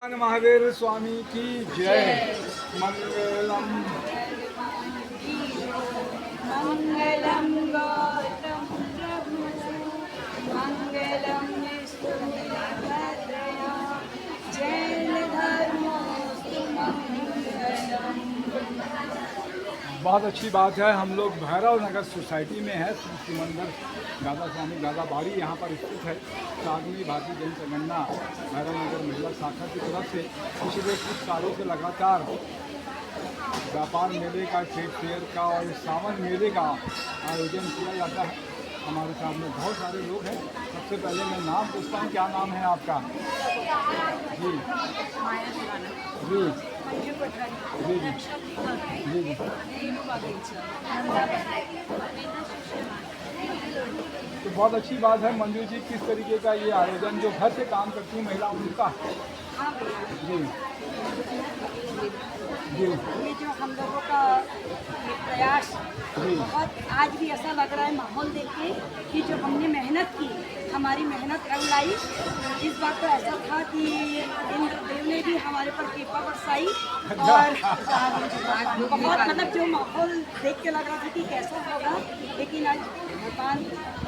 महावीर स्वामी की जय। मंगलम मंगलम गौतम प्रभु मंगलम भद्रया जैन धर्मोस्तु मंगलम। बहुत अच्छी बात है। हम लोग भैरव नगर सोसाइटी में है। सिमंदर दादा स्वामी दादा बाड़ी यहाँ पर स्थित है। सागनी भारतीय जैन संगठन भैरव नगर महिला शाखा की तरफ से पिछले कुछ सालों से लगातार व्यापार मेले का, ट्रेड फेयर का और सावन मेले का आयोजन किया जाता है। हमारे साथ में बहुत सारे लोग हैं। सबसे पहले मैं नाम पूछता हूँ, क्या नाम है आपका? जी जी जी जी जी। तो बहुत अच्छी बात है। मंजू जी, किस तरीके का ये आयोजन जो घर से काम करती हैं महिला उनका? जी जी। ये जो हम लोगों का ये प्रयास बहुत आज भी ऐसा लग रहा है माहौल देख के कि जो हमने मेहनत की, हमारी मेहनत रंग लाई। इस बात तो ऐसा था कि इंद्रदेव ने भी हमारे पर कृपा बरसाई और बहुत मतलब जो माहौल देख के लग रहा था कि कैसा होगा, लेकिन आज भगवान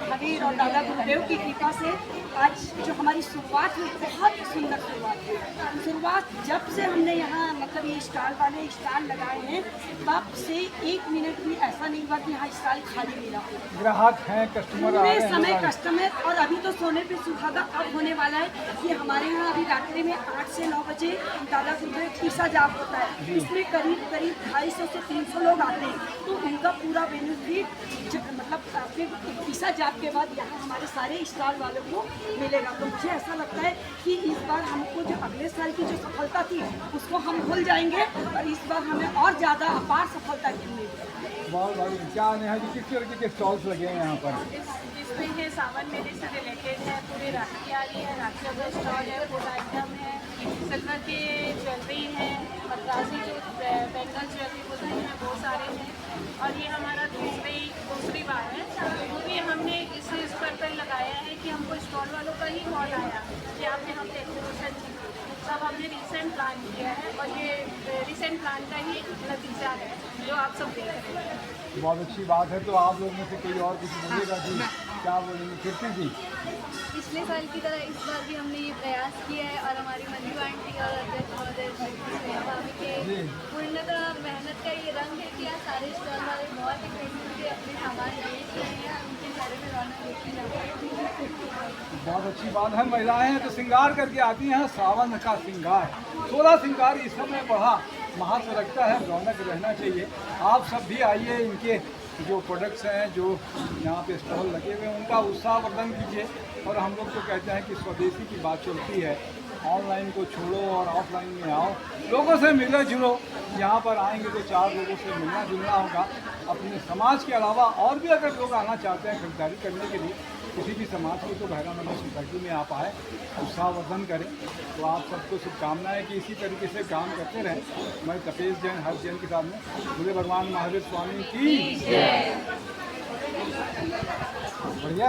महावीर और दादा गुरुदेव की कृपा से आज जो हमारी शुरुआत हुई बहुत सुंदर शुरुआत हुई। शुरुआत जब से हमने यहाँ मतलब ये स्टॉल वाले स्टॉल लगाए हैं तब से एक मिनट भी ऐसा नहीं हुआ कि यहाँ स्टॉल खाली मिला। ग्राहक हैं, कस्टमर आ रहे हैं, समय कस्टमर। और अभी तो सोने पे सुहागा अब होने वाला है कि हमारे यहाँ अभी रात्रि में 8 से 9 बजे दादा गुरुदेव तीसरा जाप होता है। इसमें करीब 250 से 300 लोग आते हैं, तो उनका पूरा बेनिफिट मतलब आपके तीसरा जाप के बाद यहाँ हमारे सारे स्टॉल वालों को मिलेगा। तो मुझे ऐसा लगता है कि इस बार हमको जो अगले साल की जो सफलता थी उसको हम भूल जाएंगे और इस बार हमें और ज़्यादा अपार सफलता की उम्मीद है। बहुत क्या नेहा जी, किस तरीके के स्टॉल्स लगे हैं यहाँ पर? इसमें है सावन मेले से रिलेटेड है, पूरी राखी आ रही है, राखियों का स्टॉल है, फूड आइटम है, सिल्वर के ज्वेलरी है, मद्रासी जो बेंगल ज्वेलरी बोलते हैं वो सारे हैं। और ये हमारा दूसरी बार है, वो भी हमने इस पर लगाया है कि हमको स्टॉल वालों का ही कॉल आया कि आपने हम डेकोरेशन सब हमने रिसेंट प्लान किया है और ये रिसेंट प्लान का ही नतीजा है जो आप सब देख रहे हैं। बहुत अच्छी बात है। तो आप लोग में से कोई और कुछ बोलेगा जी? क्या बोलेंगे कीर्ति जी? पिछले साल की तरह इस बार भी हमने ये प्रयास किया है और हमारी मंजू आंटी और अध्यक्ष महोदय भाभी के पूर्णतः मेहनत का ये रंग है कि आज सारे स्टॉल वाले बहुत ही खुशी से अपने सामान बेच रहे हैं, उनके चेहरे में रौनक देखी जाती है। बहुत अच्छी बात है। महिलाएं तो श्रृंगार करके आती हैं। सावन का श्रृंगार, 16 श्रृंगार इस समय बढ़ा, महत्व रखता है, रौनक रहना चाहिए। आप सब भी आइए, इनके जो प्रोडक्ट्स हैं जो यहाँ पे स्टॉल लगे हुए हैं उनका उत्साहवर्धन कीजिए। और हम लोग तो कहते हैं कि स्वदेशी की बात चलती है, ऑनलाइन को छोड़ो और ऑफलाइन में आओ, लोगों से मिलो जुलो। यहाँ पर आएंगे तो 4 लोगों से मिलना जुलना होगा। अपने समाज के अलावा और भी अगर लोग आना चाहते हैं खरीदारी करने के लिए किसी भी समाज की, तो भैरव नगर सोसाइटी में आप आए, उत्साहवर्धन करें। तो आप सबको शुभकामनाएं कि इसी तरीके से काम करते रहें। मैं तपेश जैन हर जैन के साथ में बोले भगवान महावीर स्वामी की बढ़िया।